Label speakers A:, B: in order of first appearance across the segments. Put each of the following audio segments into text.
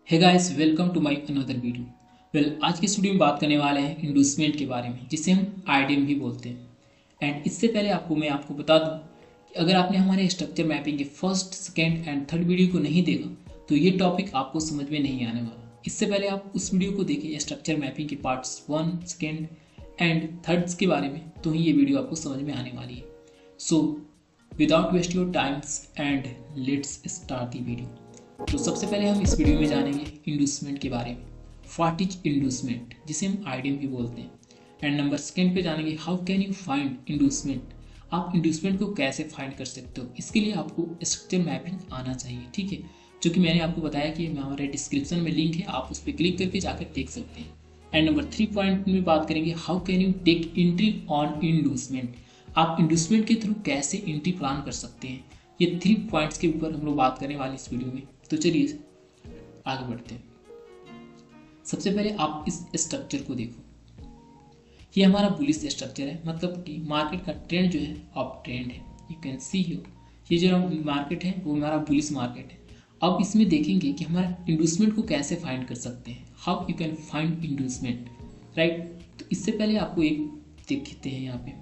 A: Hey guys, welcome to my another video. आज की इस वीडियो में बात करने वाले हैं इंडूसमेंट के बारे में, जिसे हम आईडीएम भी बोलते हैं। एंड इससे पहले मैं आपको बता दूं कि अगर आपने हमारे स्ट्रक्चर मैपिंग के first, second and third video को नहीं देखा तो ये टॉपिक आपको समझ में नहीं आने वाला। इससे पहले आप उस वीडियो को देखें स्ट्रक्चर मैपिंग के पार्ट्स 1, सेकेंड एंड थर्ड्स के बारे में, तो ही ये वीडियो आपको समझ में आने वाली है। So without waste your times and let's start the video. तो सबसे पहले हम इस वीडियो में जानेंगे इंडूसमेंट के बारे में। व्हाट इज इंडूसमेंट, जिसे हम आईडीएम भी बोलते हैं। एंड नंबर सेकेंड पे जानेंगे हाउ कैन यू फाइंड इंडूसमेंट। आप इंडूसमेंट को कैसे फाइंड कर सकते हो, इसके लिए आपको स्ट्रक्चर मैपिंग आना चाहिए, ठीक है। जो कि मैंने आपको बताया कि हमारे डिस्क्रिप्शन में लिंक है, आप उस पर क्लिक करके जाकर देख सकते हैं। एंड नंबर 3 पॉइंट में बात करेंगे how can you take entry on inducement. आप इंडूसमेंट के थ्रू कैसे एंट्री प्लान कर सकते हैं। ये 3 पॉइंट्स के ऊपर हम लोग बात करने वाले इस वीडियो में। तो चलिए आगे बढ़ते हैं। सबसे पहले आप इस स्ट्रक्चर को देखो। ये हमारा बुलिश स्ट्रक्चर है, मतलब कि मार्केट का ट्रेंड जो है अप ट्रेंड है। यू कैन सी हियर, ये जो मार्केट है वो हमारा बुलिश मार्केट है। अब इसमें देखेंगे कि हमारा इंडूसमेंट को कैसे फाइंड कर सकते हैं। How you can find inducement, right. तो इससे पहले आपको एक देखते हैं।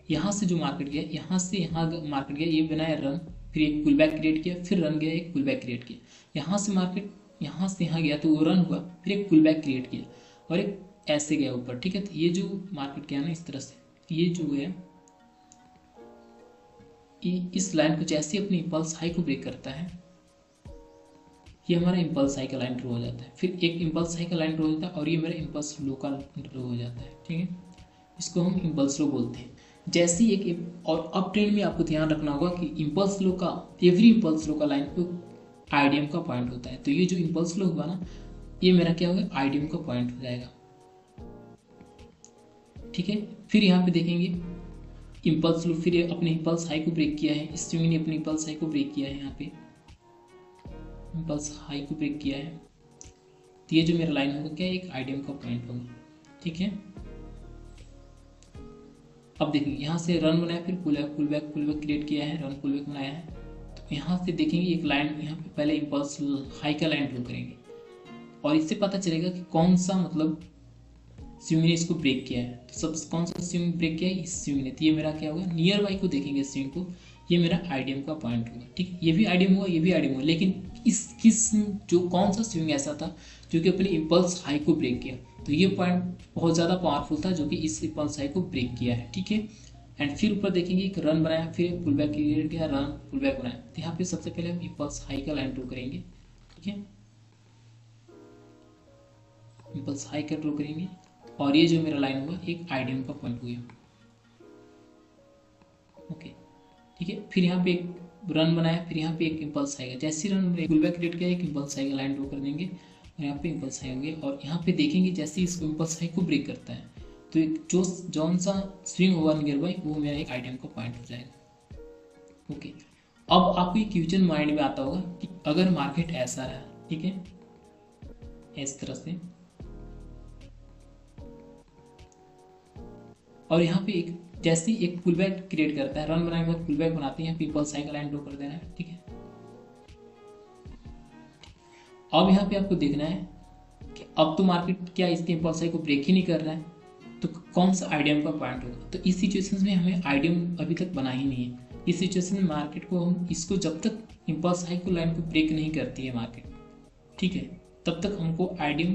A: यहाँ से जो मार्केट गया, यहाँ से यहाँ मार्केट गया, ये बनाया रन, फिर एक पुल बैक क्रिएट किया, फिर रन गया, एक पुल बैक क्रिएट किया। यहाँ से मार्केट यहाँ से यहाँ गया तो वो रन हुआ, फिर एक पुल बैक क्रिएट किया और एक ऐसे गया ऊपर, ठीक है। तो ये जो मार्केट गया ना इस तरह से, ये जो है इस लाइन को जैसे अपनी इम्पल्स हाई को ब्रेक करता है, ये हमारा इम्पल्स हाई का लाइन ड्रॉ हो जाता है, फिर एक इम्पल्स हाई का लाइन ड्रॉ हो जाता है और ये मेरा इम्पल्स लो का ड्रॉ हो जाता है, ठीक है। इसको हम इम्पल्स लो बोलते हैं। जैसे एक और अप ट्रेंड में आपको ध्यान रखना होगा कि इम्पल्स लो का, एवरी इम्पल्स लो का लाइन पे आईडीएम का पॉइंट होता है। तो ये जो इम्पल्स लो हुआ ना, ये मेरा क्या होगा, आईडीएम का पॉइंट हो जाएगा, ठीक है। फिर यहाँ पे देखेंगे इम्पल्स लो, फिर अपने इम्पल्स हाई को ब्रेक किया है, इस स्विंग ने अपने इम्पल्स हाई को ब्रेक किया है, यहाँ पे इम्पल्स हाई को ब्रेक किया है। तो ये जो मेरा लाइन होगा क्या, एक आईडीएम का पॉइंट होगा, ठीक है। अब देखेंगे यहाँ से रन बनाया, फिर पुल बैक क्रिएट किया है, रन पुल बैक बनाया है। तो यहाँ से देखेंगे एक लाइन, यहाँ पे पहले इम्पल्स हाई का लाइन ड्रॉ करेंगे और इससे पता चलेगा कि कौन सा मतलब स्विंग ने इसको ब्रेक किया है। तो सब कौन सा स्विंग ब्रेक किया है, इस स्विंग ने। तो ये मेरा क्या होगा, नियर बाई को देखेंगे स्विंग को, ये मेरा आईडीएम का पॉइंट होगा, ठीक। ये भी आईडीएम हुआ, ये भी आईडीएम हुआ, लेकिन किस जो कौन सा स्विंग ऐसा था जो कि अपने इम्पल्स हाई को ब्रेक किया। तो ये पॉइंट बहुत ज़्यादा पावरफुल था जो कि इस इम्पल्स हाई को ब्रेक किया है, ठीक है। एंड फिर ऊपर देखेंगे एक रन बनाया, फिर एक पुल बैक क्रिएट किया, रन पुल बैक बनाया। तो यहाँ पे सबसे पहले हम इम्पल्स हाई का लाइन ड्रॉ करेंगे, ठीक है। इम्पल्स हाई का ड्रॉ करेंगे और ये जो मेरा लाइन हुआ एक आईडीएम का पॉइंट हो गया, ओके, ठीक है। फिर यहाँ पे एक रन बनाया, फिर यहाँ पे एक इम्पल्स हाई का, जैसे रन पुल बैक क्रिएट किया, एक इम्पल्स हाई का लाइन ड्रॉ कर देंगे और यहाँ पे इम्पल्स हाई होंगे। और यहाँ पे देखेंगे जैसे इसको इम्पल्स हाई को ब्रेक करता है तो एक जौन सा स्विंग होगा नियर बाई, वो मेरा एक आईडीएम का पॉइंट हो जाएगा, ओके। अब आपको एक क्वेश्चन माइंड में आता होगा कि अगर मार्केट ऐसा रहा, ठीक है, इस तरह से, और यहाँ पे एक जैसे एक पुल बैक क्रिएट करता है, रन बनाने के बाद पुल बैक बनाते हैं, इम्पल्स हाई का लाइन ड्रॉ कर देना है, ठीक है। अब यहाँ पे आपको देखना है कि अब तो मार्केट क्या इसके इम्पल्स हाई को ब्रेक ही नहीं कर रहा है, तो कौन सा आईडीएम का पॉइंट होगा। तो इस सिचुएशन में हमें आईडीएम अभी तक बना ही नहीं है। इस सिचुएशन में मार्केट को हम इसको जब तक इम्पल्स हाई को लाइन को ब्रेक नहीं करती है मार्केट, ठीक है, तब तक हमको आईडीएम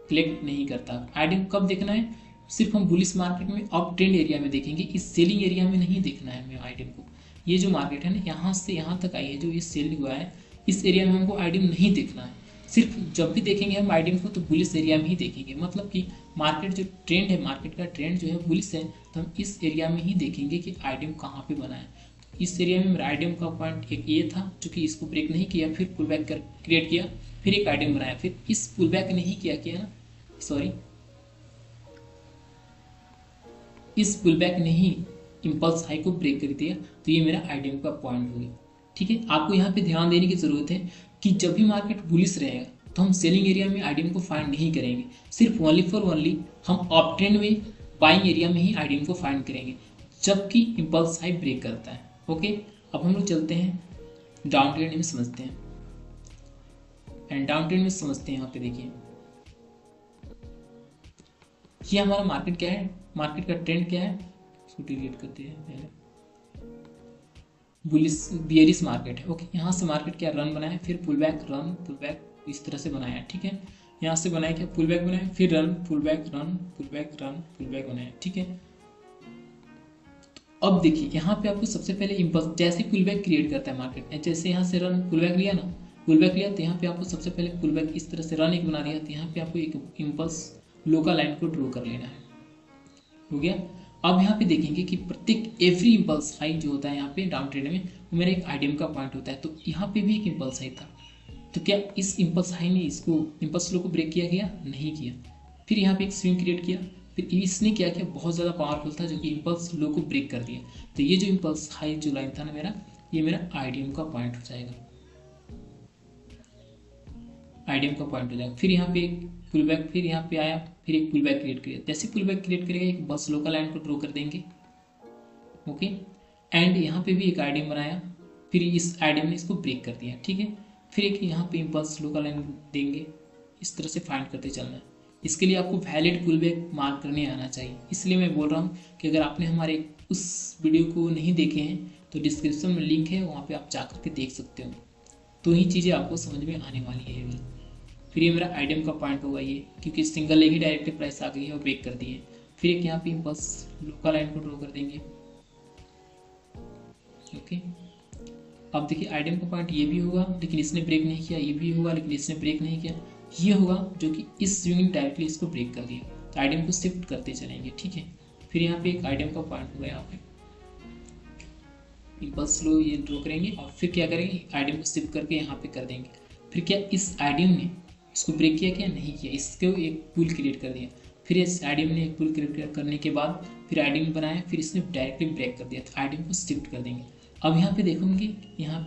A: कलेक्ट नहीं करता। आईडीएम कब देखना है, सिर्फ हम बुलिश मार्केट में अप ट्रेंड एरिया में देखेंगे, इस सेलिंग एरिया में नहीं देखना है हमें आईडीएम को। ये जो मार्केट है ना, यहाँ से यहाँ तक आई है, जो ये सेल हुआ है, इस एरिया में हमको आईडीएम नहीं देखना है। सिर्फ जब भी देखेंगे हम आईडीएम को तो बुलिश एरिया में ही देखेंगे, मतलब कि मार्केट जो ट्रेंड है, मार्केट का ट्रेंड जो है बुलिश है, तो हम इस एरिया में ही देखेंगे कि आईडीएम कहाँ पे बना है। तो इस एरिया में मेरा आईडीएम का पॉइंट एक ये था जो कि इसको ब्रेक नहीं किया, फिर पुल बैक क्रिएट किया, फिर एक आईडीएम बनाया, फिर इस पुल बैक नहीं किया ना, सॉरी, इस पुल बैक ने ही इम्पल्स हाई को ब्रेक कर दिया, तो ये मेरा आईडीएम का पॉइंट हो गया, ठीक है। आपको यहाँ पे ध्यान देने की जरूरत है कि जब भी मार्केट बुलिश रहेगा तो हम सेलिंग एरिया में आईडीएम को फाइंड नहीं करेंगे, सिर्फ ओनली फॉर ओनली हम अप ट्रेंड में बाइंग एरिया में ही आईडीएम को फाइंड करेंगे जबकि इम्पल्स हाई ब्रेक करता है, ओके। अब हम लोग चलते हैं डाउन ट्रेंड में समझते हैं। एंड डाउन ट्रेंड में समझते हैं। यहाँ पे देखिए ये हमारा मार्केट क्या है, मार्केट का ट्रेंड क्या है, इसको डिलीट करते हैं पहले। बुलिश बियरिश मार्केट है। ओके, यहाँ से मार्केट क्या रन बनाया, फिर pull back run pull back इस तरह से बनाया। ठीक है, यहाँ से बनाया क्या, पुल बैक बनाया, फिर run pull back run pull back run pull back बनाया। ठीक है, तो अब देखिए यहाँ पे आपको सबसे पहले इम्पल्स, जैसे पुल बैक क्रिएट करता है मार्केट, जैसे यहाँ से रन पुल बैक लिया ना, पुल बैक लिया तो यहाँ पे आपको सबसे पहले पुल बैक इस तरह से रन एक बना दिया, तो यहाँ पे आपको एक इम्पल्स लोकल लाइन को ड्रॉ कर लेना है। हो गया। अब यहाँ पे देखेंगे कि प्रत्येक एवरी इम्पल्स हाई जो होता है यहाँ पे डाउन ट्रेंड में वो मेरा एक आईडीएम का पॉइंट होता है। तो यहाँ पे भी एक इम्पल्स हाई था, तो क्या इस इम्पल्स हाई ने इसको इम्पल्स लो को ब्रेक किया गया, नहीं किया। फिर यहाँ पे एक स्विंग क्रिएट किया, फिर इसने क्या किया, बहुत ज़्यादा पावरफुल था जो कि इम्पल्स लो को ब्रेक कर दिया। तो ये जो इम्पल्स हाई जो लाइन था ना मेरा, ये मेरा आईडीएम का पॉइंट हो जाएगा, आईडीएम का पॉइंट हो जाएगा। फिर यहाँ पे एक पुल बैक, फिर यहाँ पे आया, फिर एक पुल बैक क्रिएट किया। जैसे पुल बैक क्रिएट करेगा एक बस लोकल लाइन को ड्रॉ कर देंगे। ओके, एंड यहाँ पे भी एक आईडीएम बनाया, फिर इस आईडीएम ने इसको ब्रेक कर दिया। ठीक है, फिर एक यहाँ पे इम्पल्स लोकल लाइन देंगे, इस तरह से फाइंड करते चलना है। इसके लिए आपको वैलिड पुल बैक मार्क करने आना चाहिए। इसलिए मैं बोल रहा हूँ कि अगर आपने हमारे उस वीडियो को नहीं देखे हैं तो डिस्क्रिप्शन में लिंक है, वहाँ पे आप जा करके देख सकते हो, तो ही चीज़ें आपको समझ में आने वाली है। फिर ये मेरा आईडीएम का पॉइंट होगा ये, क्योंकि सिंगल लेग ही डायरेक्ट प्राइस आ गई है और ब्रेक कर दी है। फिर एक यहाँ पे इम्पल्स लोकल लाइन को ड्रॉ कर देंगे। ओके, अब देखिए आईडीएम का पॉइंट ये भी होगा, लेकिन इसने ब्रेक नहीं किया, ये भी होगा लेकिन इसने ब्रेक नहीं किया, ये होगा जो कि इस स्विंग डायरेक्टली इसको ब्रेक कर दिया। तो आईडीएम को शिफ्ट करते चलेंगे। ठीक है, फिर यहाँ पे एक आईडीएम का पॉइंट होगा, यहाँ पे इम्पल्स लो ये ड्रॉ करेंगे और फिर क्या करेंगे, आईडीएम को शिफ्ट करके यहाँ पे कर देंगे। फिर क्या इस आईडीएम ने इसको ब्रेक किया क्या, नहीं किया, इसको एक पुल क्रिएट कर दिया। फिर इस आईडीएम ने एक पुल क्रिएट करने के बाद फिर आईडीएम बनाया, फिर इसने डायरेक्टली ब्रेक कर दिया, तो आईडीएम को शिफ्ट कर देंगे। अब यहाँ पे देखोगे, यहाँ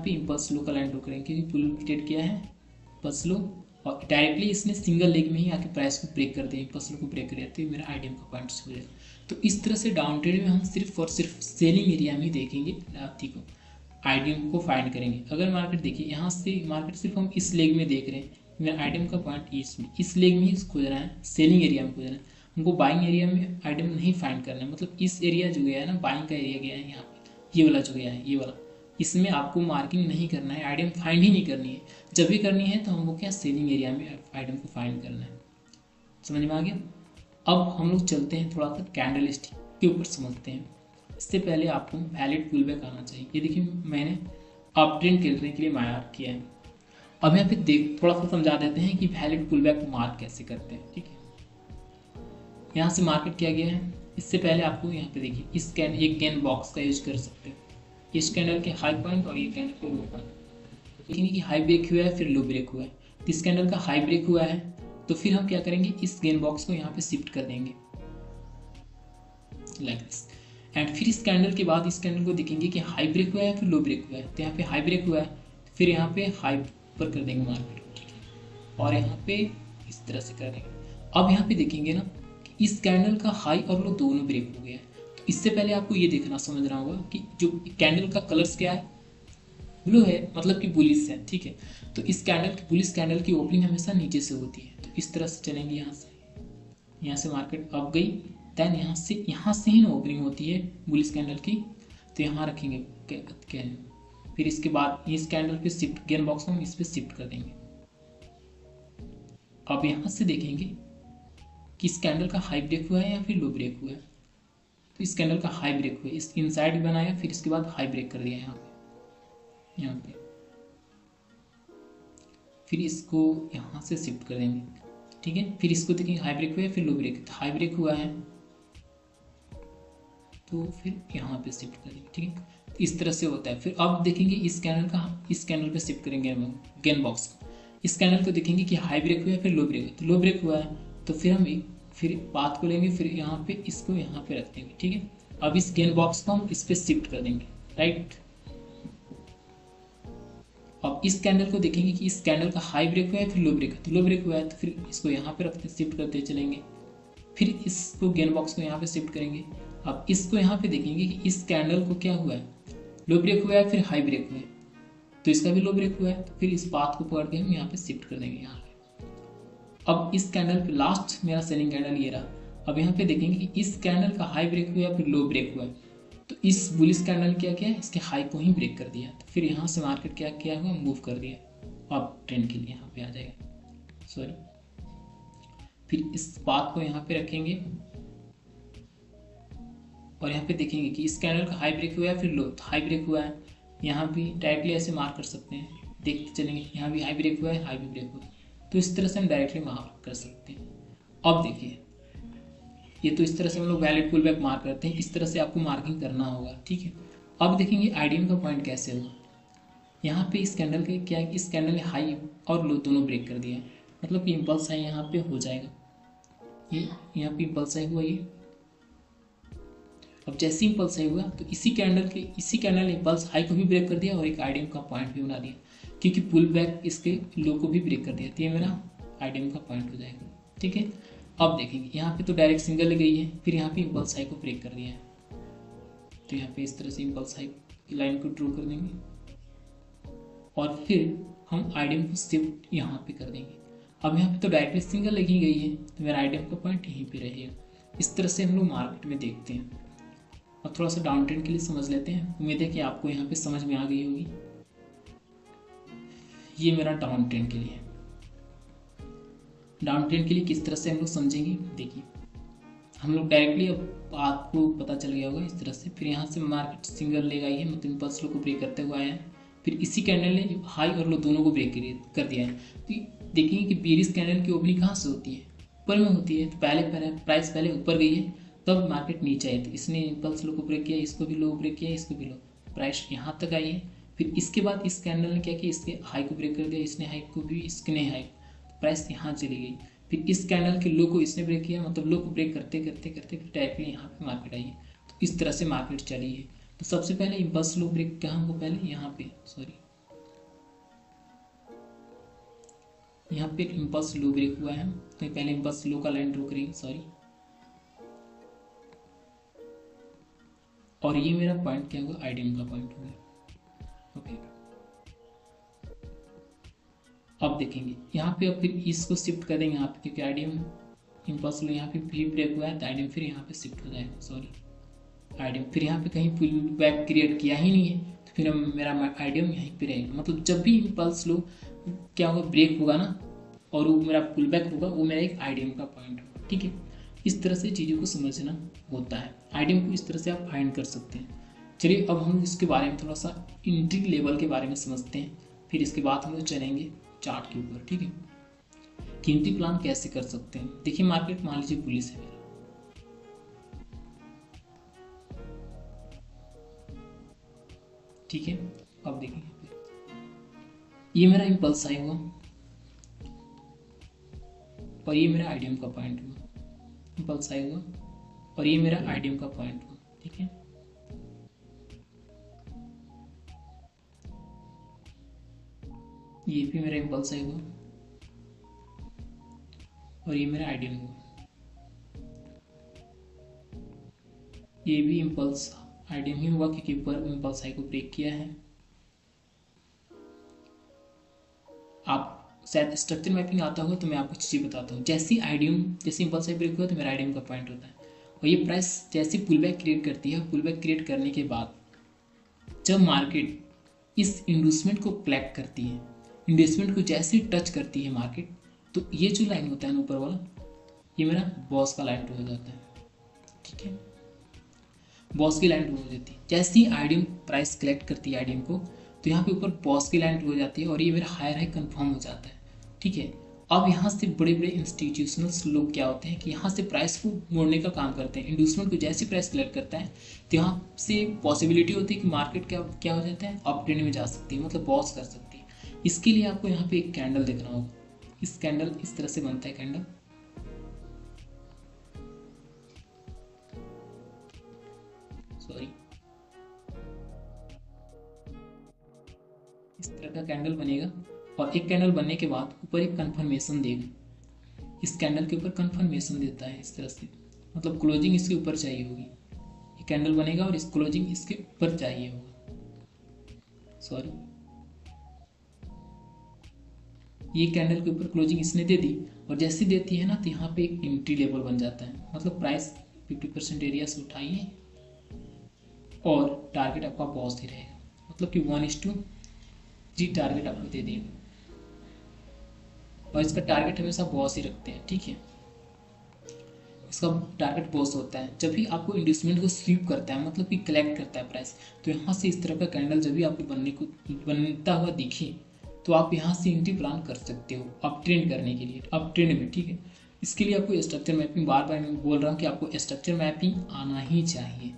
A: पे इम्पल्स लो का लाइन ड्रॉ करेंगे, क्योंकि पुल क्रिएट किया है इम्पल्स लो, और डायरेक्टली इसने सिंगल लेग में ही आके प्राइस को ब्रेक कर दिया, इम्पल्स लो को ब्रेक कर दिया, तो मेरा आईडीएम का पॉइंट हो जाएगा। तो इस तरह से डाउन ट्रेड में हम सिर्फ और सिर्फ सेलिंग एरिया में ही देखेंगे लाथी को, आईडीएम को फाइंड करेंगे। अगर मार्केट देखिए यहाँ से मार्केट सिर्फ हम इस लेग में देख रहे हैं, मेरा आईडीएम का पॉइंट इसमें इस लेग में ही खोजना है, सेलिंग एरिया में खोजना है। हमको बाइंग एरिया में आईडीएम नहीं फाइंड करना है, मतलब इस एरिया जो गया है ना, बाइंग का एरिया गया है यहाँ पे, ये वाला जो गया है, ये वाला, इसमें आपको मार्किंग नहीं करना है, आईडीएम फाइंड ही नहीं करनी है। जब भी करनी है तो हमको क्या, सेलिंग एरिया में आईडीएम को फाइंड करना है। समझ में आ गया। अब हम लोग चलते हैं थोड़ा सा कैंडल स्टिक के ऊपर समझते हैं। इससे पहले आपको वैलिड पुल बैक आना चाहिए। ये देखिए मैंने अप ट्रेंड करने के लिए मार्क किया है। अब यहाँ पे थोड़ा सा समझा देते हैं कि वैलिड पुल बैक मार्क कैसे करते हैं। ठीक है, यहाँ से मार्केट किया गया है। इससे पहले आपको यहाँ पे देखिए इस एक कैन बॉक्स का यूज कर सकते हैं, इस कैंडल के हाई पॉइंट और ये कैंडल के लो पॉइंट। देखेंगे कि हाई ब्रेक हुआ है फिर लो ब्रेक हुआ है, तो इस कैंडल का हाई ब्रेक हुआ है, तो फिर हम क्या करेंगे, इस गेन बॉक्स को यहाँ पे शिफ्ट कर देंगे लाइक दिस। एंड फिर इस कैंडल के बाद इस कैंडल को देखेंगे कि हाई ब्रेक हुआ है फिर लो ब्रेक हुआ है, तो यहाँ पे हाई ब्रेक हुआ है, फिर यहाँ पे हाई पर कर देंगे मार्केट को। ठीक है, और यहाँ पे इस तरह से कर देंगे। अब यहाँ पे देखेंगे ना कि इस कैंडल का हाई और लो दोनों ब्रेक हो गया है। तो इससे पहले आपको ये देखना समझना होगा कि जो कैंडल का कलर्स क्या है, ब्लू है, मतलब कि बुलिश है। ठीक है, तो इस कैंडल की बुलिश कैंडल की ओपनिंग हमेशा नीचे से होती है, तो इस तरह से चलेंगे। यहाँ से मार्केट अप गई, देन यहाँ से ही ना ओपनिंग होती है बुलिश कैंडल की, तो यहाँ रखेंगे कैंडल। फिर इसके बाद इस कैंडल पे शिफ्ट, गेन बॉक्स को हम इस पे शिफ्ट कर देंगे। अब यहाँ से देखेंगे कि इस कैंडल का हाई ब्रेक हुआ है या फिर लो ब्रेक हुआ है, तो इस कैंडल का हाई ब्रेक हुआ है, इस इनसाइड बनाया, फिर इसके बाद हाई ब्रेक कर दिया यहाँ पे, फिर इसको यहाँ से शिफ्ट कर देंगे। ठीक है, फिर इसको देखेंगे हाई ब्रेक हुआ है फिर लो ब्रेक, तो हाई ब्रेक हुआ है तो फिर यहाँ पे शिफ्ट करेंगे। ठीक है, तो इस तरह से होता है। फिर अब देखेंगे इस कैंडल पे शिफ्ट करेंगे गेन बॉक्स को। इस कैंडल को देखेंगे कि हाई ब्रेक हुआ है फिर लो ब्रेक हुआ, तो लो ब्रेक हुआ है, तो फिर हम फिर पाथ को लेंगे, फिर यहाँ पे इसको यहाँ पे रख देंगे। ठीक है, अब इस गेन बॉक्स को हम इस पे शिफ्ट कर देंगे, राइट। अब इस कैंडल को देखेंगे कि इस कैंडल का हाई ब्रेक हुआ है फिर लो ब्रेक है, तो लो ब्रेक हुआ है, तो फिर इसको यहाँ पे रखते शिफ्ट करते चलेंगे। फिर इसको गेन बॉक्स को यहाँ पे शिफ्ट करेंगे। अब इसको यहाँ पे देखेंगे कि इस कैंडल को क्या हुआ है, लो ब्रेक हुआ है फिर हाई ब्रेक हुआ है, तो इसका भी लो ब्रेक हुआ है, तो फिर इस पाथ को पकड़ के हम यहाँ पे शिफ्ट कर देंगे यहाँ पे। अब इस कैंडल पे लास्ट मेरा सेलिंग कैंडल ये रहा। अब यहाँ पे देखेंगे कि इस कैंडल का हाई ब्रेक हुआ है, फिर लो ब्रेक हुआ है, तो इस बुलिश कैंडल क्या किया, इसके हाई को ही ब्रेक कर दिया, तो फिर यहाँ से मार्केट क्या किया हुआ, मूव कर दिया अब ट्रेंड के लिए यहाँ पे आ जाएगा, सॉरी। फिर इस पाथ को यहाँ पे रखेंगे और यहाँ पे देखेंगे कि इस कैंडल का हाई ब्रेक हुआ है, फिर लो, तो हाई ब्रेक हुआ है, यहाँ भी डायरेक्टली ऐसे मार्क कर सकते हैं, देखते चलेंगे यहाँ भी हाई ब्रेक हुआ है, हाई भी ब्रेक हुआ है, तो इस तरह से हम डायरेक्टली मार्क कर सकते हैं। अब देखिए ये तो इस तरह से हम लोग वैलिड पुल बैक मार्क करते हैं, इस तरह से आपको मार्किंग करना होगा, ठीक है। अब देखेंगे आईडीएम का पॉइंट कैसे होगा। यहाँ पे इस कैंडल के क्या है, इस कैंडल ने हाई और लो दोनों ब्रेक कर दिया है, मतलब कि इम्पल्स हाई यहाँ पे हो जाएगा, ये यहाँ पे इम्पल्स हाई हुआ ये। अब जैसे ही इम्पल्स हाई हुआ तो इसी कैंडल ने इम्पल्स हाई को भी ब्रेक कर दिया और एक आईडीएम का पॉइंट भी बना दिया, क्योंकि पुल बैक इसके लो को भी ब्रेक कर दिया, तो ये मेरा आईडीएम का पॉइंट हो जाएगा, ठीक है। अब देखेंगे यहाँ पे तो डायरेक्ट सिंगल गई है, फिर यहाँ पे इम्पल्स हाई को ब्रेक कर दिया है, तो यहाँ पे इस तरह से इम्पल्स हाई की लाइन को ड्रॉ कर देंगे और फिर हम आईडीएम को शिफ्ट यहाँ पे कर देंगे। अब यहाँ पे तो डायरेक्टली सिंगल लगी गई है, तो मेरा आईडीएम का पॉइंट यहीं पे रहेगा। इस तरह से हम लोग मार्केट में देखते हैं। और थोड़ा सा डाउन ट्रेंड के लिए समझ लेते हैं, उम्मीद है कि आपको यहाँ पे समझ में आ गई होगी। ये मेरा डाउन ट्रेंड के लिए, डाउन ट्रेंड के लिए किस तरह से हम लोग समझेंगे, देखिए हम लोग डायरेक्टली, अब आपको पता चल गया होगा इस तरह से, फिर यहाँ से मार्केट सिंगल ले गई है, मतलब इम्पल्स लो को ब्रेक करते हुए आया है, फिर इसी कैंडल ने हाई और लो दोनों को ब्रेक कर दिया है। तो देखेंगे कि बेरिश कैंडल की ओपनिंग कहाँ से होती है, ऊपर में होती है, तो पहले प्राइस पहले ऊपर गई है, तब मार्केट नीचे आई, तो इसने इम्पल्स लो को ब्रेक किया, इसको भी लो ब्रेक किया, इसको भी लो, प्राइस यहाँ तक आई है। फिर इसके बाद इस कैंडल ने क्या किया, इसके हाई को ब्रेक कर दिया, इसने हाई को भी, इसने हाई, प्राइस यहाँ चली गई। फिर इस कैंडल के लो को इसने ब्रेक किया, मतलब लो को ब्रेक करते करते करते फिर डायरेक्टली यहाँ पे मार्केट आई है, तो इस तरह से मार्केट चली है। तो सबसे पहले इम्पल्स लो ब्रेक कहाँ हुआ, पहले यहाँ पे, सॉरी यहाँ पे इम्पल्स लो ब्रेक हुआ है, तो पहले इम्पल्स लो का लाइन ड्रॉ करेंगे, सॉरी। और ये मेरा पॉइंट क्या होगा, आईडीएम का पॉइंट होगा, ओके। अब देखेंगे यहाँ पे, अब फिर इसको शिफ्ट कर देंगे यहाँ पे, क्योंकि आईडीएम इम्पल्स लो यहाँ पे भी ब्रेक हुआ है, तो आईडीएम फिर यहाँ पे शिफ्ट हो जाएगा, सॉरी। आईडीएम फिर यहाँ पे कहीं पुल बैक क्रिएट किया ही नहीं है, तो फिर मेरा आईडीएम यहीं पे रहेगा, मतलब जब भी इम्पल्स लो क्या होगा, ब्रेक होगा ना, और वो मेरा पुल बैक होगा, वो मेरा एक आईडीएम का पॉइंट होगा, ठीक है। इस तरह से चीज़ों को समझना होता है, आईडीएम को इस तरह से आप फाइंड कर सकते हैं। चलिए अब हम इसके बारे में थोड़ा सा एंट्री लेवल के बारे में समझते हैं, फिर इसके बाद हम लोग चलेंगे चार्ट के ऊपर, ठीक है, कि एंट्री प्लान कैसे कर सकते हैं। देखिए मार्केट मान लीजिए बुलिश है, ठीक है। अब देखिए ये मेरा इम्पल्स आई हुआ और ये मेरा आईडीएम का पॉइंट हुआ, इम्पल्स आई हुआ और ये मेरा आईडीएम का पॉइंट हुआ, ठीक है। ये भी मेरा इम्पल्स आई हुआ और ये मेरा आईडीएम हुआ, ये भी इम्पल्स आईडीएम ही हुआ, क्योंकि ऊपर इम्पल्स आई को ब्रेक किया है। आप शायद स्ट्रक्चर मैपिंग आता होगा, तो मैं आपको चीज़ें बताता हूँ। जैसे आईडीएम, जैसे इम्पल्स आई ब्रेक हुआ तो मेरा आईडीएम का पॉइंट होता है, और ये प्राइस जैसे पुल बैक क्रिएट करती है, पुल बैक क्रिएट करने के बाद जब मार्केट इस इंड्यूसमेंट को कलेक्ट करती है, इंड्यूसमेंट को जैसे टच करती है मार्केट, तो ये जो लाइन होता है ना ऊपर वाला, ये मेरा बॉस का लाइन हो जाता है, ठीक है, बॉस की लाइन हो जाती है। जैसे ही आईडीएम प्राइस कलेक्ट करती है आईडीएम को, तो यहाँ पे ऊपर बॉस की लाइन हो जाती है और ये मेरा हायर हाई कंफर्म हो जाता है, ठीक है। अब यहाँ से बड़े बड़े इंस्टीट्यूशनल लोग क्या होते हैं कि यहाँ से प्राइस को मोड़ने का काम करते हैं। इंड्यूसमेंट को जैसे प्राइस कलेक्ट करता है, तो यहाँ से पॉसिबिलिटी होती है कि मार्केट क्या हो जाता है, अप ट्रेंड में जा सकती है, मतलब बॉस कर सकती है। इसके लिए आपको यहाँ पे एक कैंडल देखना होगा, इस कैंडल इस तरह से बनता है कैंडल, सॉरी, इस तरह का कैंडल बनेगा। और एक कैंडल बनने के बाद ऊपर एक कंफर्मेशन देगा, इस कैंडल के ऊपर कंफर्मेशन देता है इस तरह से, मतलब क्लोजिंग इसके ऊपर चाहिए होगी। ये कैंडल बनेगा और इस क्लोजिंग इसके ऊपर चाहिए होगा, सॉरी, ये कैंडल के ऊपर क्लोजिंग इसने दे दी और जैसे देती है ना तो यहाँ पे एक एंट्री लेवल बन जाता है, मतलब प्राइस 50% एरिया से उठाइए और टारगेट आपका पॉज ही रहेगा, मतलब कि 1:3 टारगेट आपको दे दिए और इसका टारगेट हमेशा बॉस ही रखते हैं, ठीक है। इसका टारगेट बॉस होता है जब भी आपको इंड्यूसमेंट को स्वीप करता है, मतलब कि कलेक्ट करता है प्राइस, तो यहाँ से इस तरह का कैंडल जब भी आपको बनता हुआ दिखे तो आप यहाँ से एंट्री प्लान कर सकते हो अप ट्रेंड करने के लिए, अप ट्रेंड में, ठीक है। इसके लिए आपको स्ट्रक्चर मैपिंग, बार बार मैं बोल रहा हूँ कि आपको स्ट्रक्चर मैपिंग आना ही चाहिए।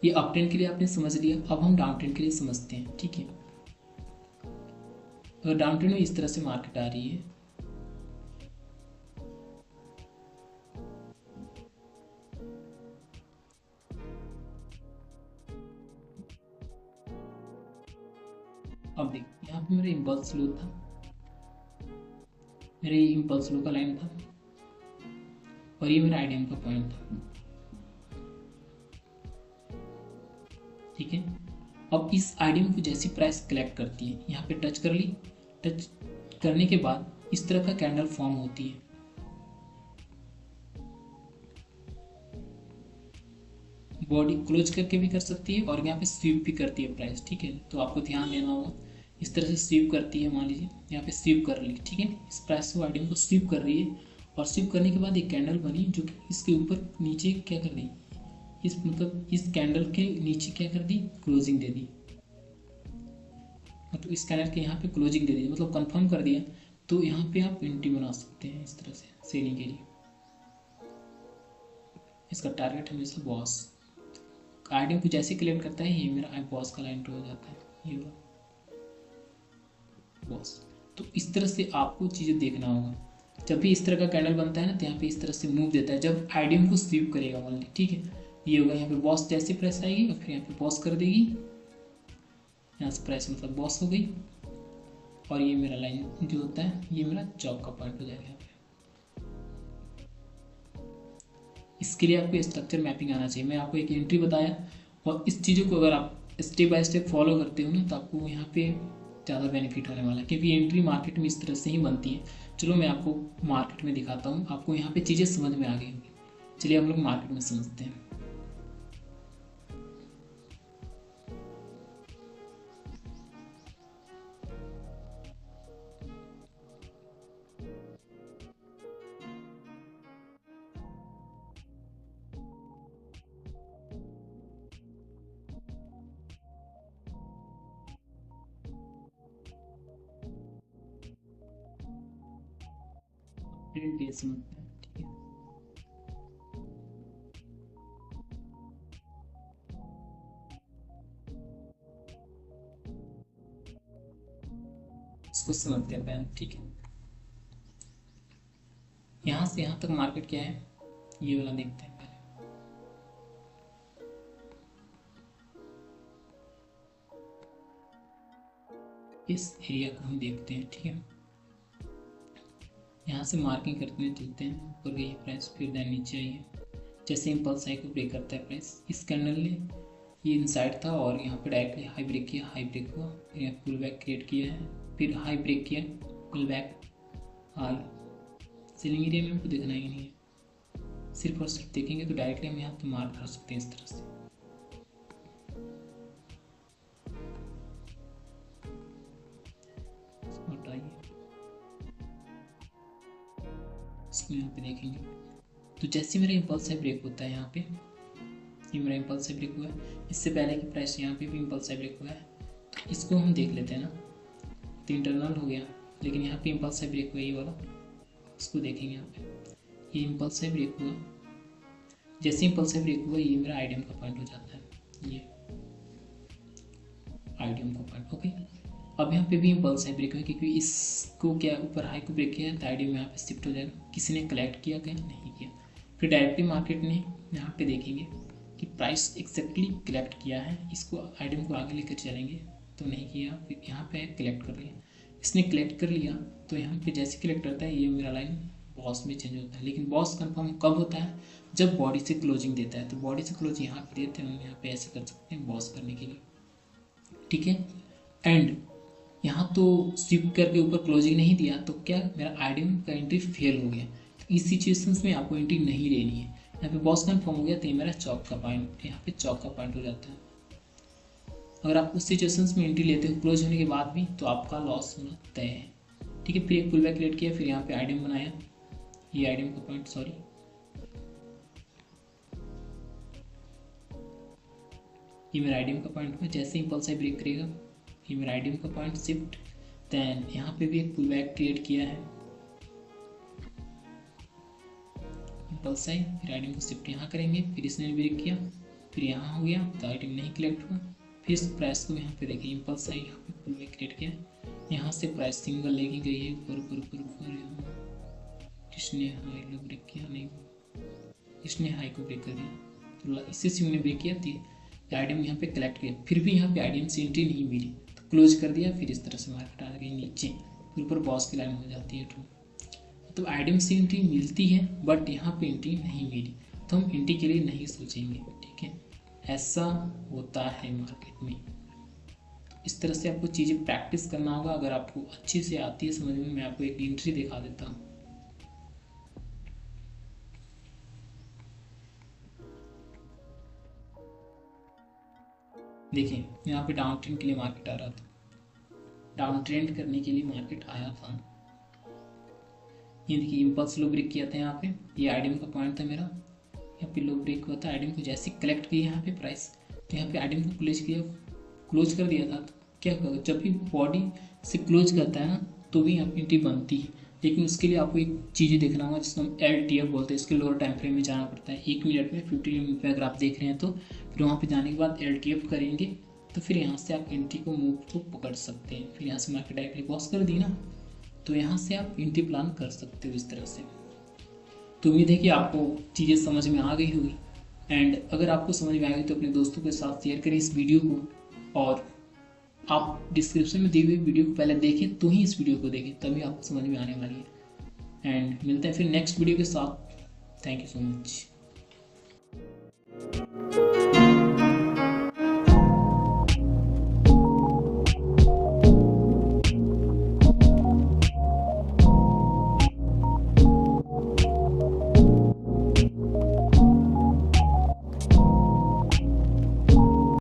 A: ये अप ट्रेंड के लिए आपने समझ लिया, अब हम डाउन ट्रेंड के लिए समझते हैं, ठीक है। अगर डाउन ट्रेंड में इस तरह से मार्केट आ रही है, अब देख यहाँ पे मेरा इम्पल्स लो था, मेरा ये इम्पल्स लो का लाइन था और ये मेरा आईडीएम का पॉइंट था, ठीक है। अब इस आईडीएम को जैसी प्राइस कलेक्ट करती है, यहाँ पे टच कर ली, टच करने के बाद इस तरह का कैंडल फॉर्म होती है, बॉडी क्लोज करके भी कर सकती है और यहाँ पे स्वीप भी करती है प्राइस, ठीक है। तो आपको ध्यान देना होगा, इस तरह से स्वीप करती है, मान लीजिए यहाँ पे स्वीप कर ली, ठीक है। इस प्राइस को आईडीएम को स्वीप कर रही है और स्वीप करने के बाद एक कैंडल बनी जो कि इसके ऊपर नीचे क्या कर दी, इस मतलब इस कैंडल के नीचे क्या कर दी, क्लोजिंग दे दी, मतलब इस कैंडल के यहाँ पे क्लोजिंग दे दी, मतलब कंफर्म कर दिया। तो यहाँ पे आप एंट्री बना सकते हैं इस तरह से सेलिंग के लिए। इसका टारगेट हमेशा बॉस, आईडीएम को जैसे क्लेम करता है ये मेरा बॉस का लाइन हो जाता है, ये बॉस। तो इस तरह से आपको चीज़ें देखना होगा, जब भी इस तरह का कैंडल बनता है ना तो यहाँ पे इस तरह से मूव देता है जब आईडीएम को स्वीप करेगा ओनली, ठीक है। ये होगा यहाँ पे बॉस जैसे प्रेस आएगी और फिर यहाँ पे बॉस कर देगी, यहाँ से प्रेस मतलब बॉस हो गई और ये मेरा लाइन जो होता है ये मेरा जॉब का पॉइंट हो जाएगा यहाँ पे। इसके लिए आपको स्ट्रक्चर मैपिंग आना चाहिए। मैं आपको एक एंट्री बताया और इस चीज़ों को अगर आप स्टेप बाय स्टेप फॉलो करते हो ना तो आपको यहाँ पे ज़्यादा बेनिफिट होने वाला है, क्योंकि एंट्री मार्केट में इस तरह से ही बनती है। चलो मैं आपको मार्केट में दिखाता हूँ, आपको यहाँ पे चीज़ें समझ में आ गई होंगी। चलिए हम लोग मार्केट में समझते हैं। ट्रेंड के समझते हैं, ठीक है। इसको समझते हैं पहले, ठीक है। यहाँ से यहाँ तक मार्केट क्या है ये वाला देखते हैं पहले। इस एरिया को हम देखते हैं, ठीक है। यहाँ से मार्किंग करते हुए चलते हैं, ऊपर गई प्राइस, फिर देन नीचे आई है। जैसे इम्पल्स हाई को ब्रेक करता है प्राइस, इस कैंडल ने ये इनसाइड था और यहाँ पे डायरेक्टली हाई ब्रेक किया, हाई ब्रेक हुआ, फिर यहाँ पुल बैक क्रिएट किया है, फिर हाई ब्रेक किया, pull back, high selling area में हमको देखना ही नहीं है, सिर्फ और सिर्फ देखेंगे तो डायरेक्टली हम यहाँ पे मार्क कर सकते हैं इस तरह से। इसको यहाँ पे देखेंगे तो जैसे मेरा इम्पल्स ब्रेक होता है, यहाँ पे ये मेरा इम्पल्स ब्रेक हुआ है, इससे पहले की प्राइस यहाँ पे भी इम्पल्स ब्रेक हुआ है, तो इसको हम देख लेते हैं ना। तो इंटरनल हो गया, लेकिन यहाँ पे इम्पल्स ब्रेक हुआ ये वाला, इसको देखेंगे। यहाँ पे ये इम्पल्स ब्रेक हुआ, जैसे इम्पल्स ब्रेक हुआ ये मेरा आईडीएम का पॉइंट हो जाता है, ये आईडीएम का पॉइंट, ओके। अब यहाँ पे भी इम्पल्स ब्रेक हुआ, क्योंकि इसको क्या ऊपर हाई को ब्रेक किया है तो आईडीएम यहाँ पे शिफ्ट हो जाएगा। किसी ने कलेक्ट किया क्या, नहीं किया। फिर डायरेक्टली मार्केट ने यहाँ पे देखेंगे कि प्राइस एक्जैक्टली कलेक्ट किया है, इसको आईडीएम को आगे लेकर चलेंगे तो नहीं किया, फिर यहाँ पे कलेक्ट कर लिया। इसने कलेक्ट कर लिया तो यहाँ पे जैसे कलेक्ट करता है ये मेरा लाइन बॉस में चेंज होता है, लेकिन बॉस कंफर्म कब होता है, जब बॉडी से क्लोजिंग देता है। तो बॉडी से क्लोज यहाँ पे देते हैं, हम यहाँ पे ऐसे कर सकते हैं बॉस करने के लिए, ठीक है। एंड यहाँ तो स्विप करके ऊपर क्लोजिंग नहीं दिया तो क्या मेरा आईडीएम का एंट्री फेल हो गया। तो इस सिचुएशंस में आपको एंट्री नहीं लेनी है। यहाँ पे बॉस कन्फर्म हो गया तो ये मेरा चौक का पॉइंट, यहाँ पे चौक का पॉइंट हो जाता है। अगर आप उस सिचुएशंस में एंट्री लेते हो क्लोज होने के बाद भी तो आपका लॉस होना तय है। ठीक है, फिर एक पुल बैक क्रिएट किया, फिर यहाँ पे आईडीएम बनाया, ये आईडीएम का पॉइंट, सॉरी ये मेरा आईडीएम का पॉइंट है। जैसे ही पल्स ब्रेक करेगा ये मेरा आईडीएम का पॉइंट शिफ्ट, देन यहाँ पे भी एक पुल बैक क्रिएट किया है, पल्स आई, फिर आईडीएम को शिफ्ट यहाँ करेंगे, फिर इसने ब्रेक किया, फिर यहाँ हो गया तो आईडीएम नहीं कलेक्ट हुआ। फिर इस प्राइस को यहाँ पे देखिए इम्पल्स आई, यहाँ पे पुल बैक क्रिएट किया, यहाँ से प्राइस सिंगल लेके गई है ऊपर ऊपर ऊपर ऊपर, इसने हाई लो ब्रेक किया, नहीं इसने हाई को ब्रेक कर दिया, तो इसी से मैंने ब्रेक किया थी, आईडीएम यहाँ पे कलेक्ट किया, फिर भी यहाँ पे आईडीएम से एंट्री नहीं मिली तो क्लोज कर दिया। फिर इस तरह से मार्केट आ गई नीचे, फिर ऊपर बॉस की लाइन हो जाती है ट्रू। तो आईडीएम से एंट्री मिलती है बट यहाँ पे एंट्री नहीं मिली तो हम एंट्री के लिए नहीं सोचेंगे। ठीक है, ऐसा होता है मार्केट में। इस तरह से आपको चीज़ें प्रैक्टिस करना होगा। अगर आपको अच्छे से आती है समझ में, मैं आपको एक एंट्री दिखा देता हूँ। देखिए यहाँ पे डाउन ट्रेंड के लिए मार्केट आ रहा था, डाउन ट्रेंड करने के लिए मार्केट आया था। ये देखिए इम्पल्स लो ब्रेक किया था यहाँ पे, ये आईडीएम का पॉइंट था मेरा, यहाँ पे लो ब्रेक हुआ था, आईडीएम को जैसे कलेक्ट किया यहाँ पे प्राइस, तो यहाँ पे आईडीएम को क्लोज कर दिया था। तो क्या होगा, जब भी बॉडी से क्लोज करता है ना तो भी यहाँ पे एंट्री बनती है, लेकिन उसके लिए आपको एक चीज़ें देखना होगा जिसको हम LTF बोलते हैं। इसके लोअर टाइम फ्रेम में जाना पड़ता है, 1 मिनट में 15 मिनट में अगर आप देख रहे हैं तो फिर वहाँ पे जाने के बाद LTF करेंगे तो फिर यहाँ से आप एंट्री को मूव को पकड़ सकते हैं। फिर यहाँ से मार्केट डायरेक्टली बॉस कर दी ना तो यहाँ से आप एंट्री प्लान कर सकते हो इस तरह से। तो उम्मीद है कि आपको चीज़ें समझ में आ गई होगी, एंड अगर आपको समझ में आ गई तो अपने दोस्तों के साथ शेयर करें इस वीडियो को, और आप डिस्क्रिप्शन में दी हुई वीडियो को पहले देखें तो ही इस वीडियो को देखें, तभी आपको समझ में आने वाली है। एंड मिलते हैं फिर नेक्स्ट वीडियो के साथ। Thank you so much.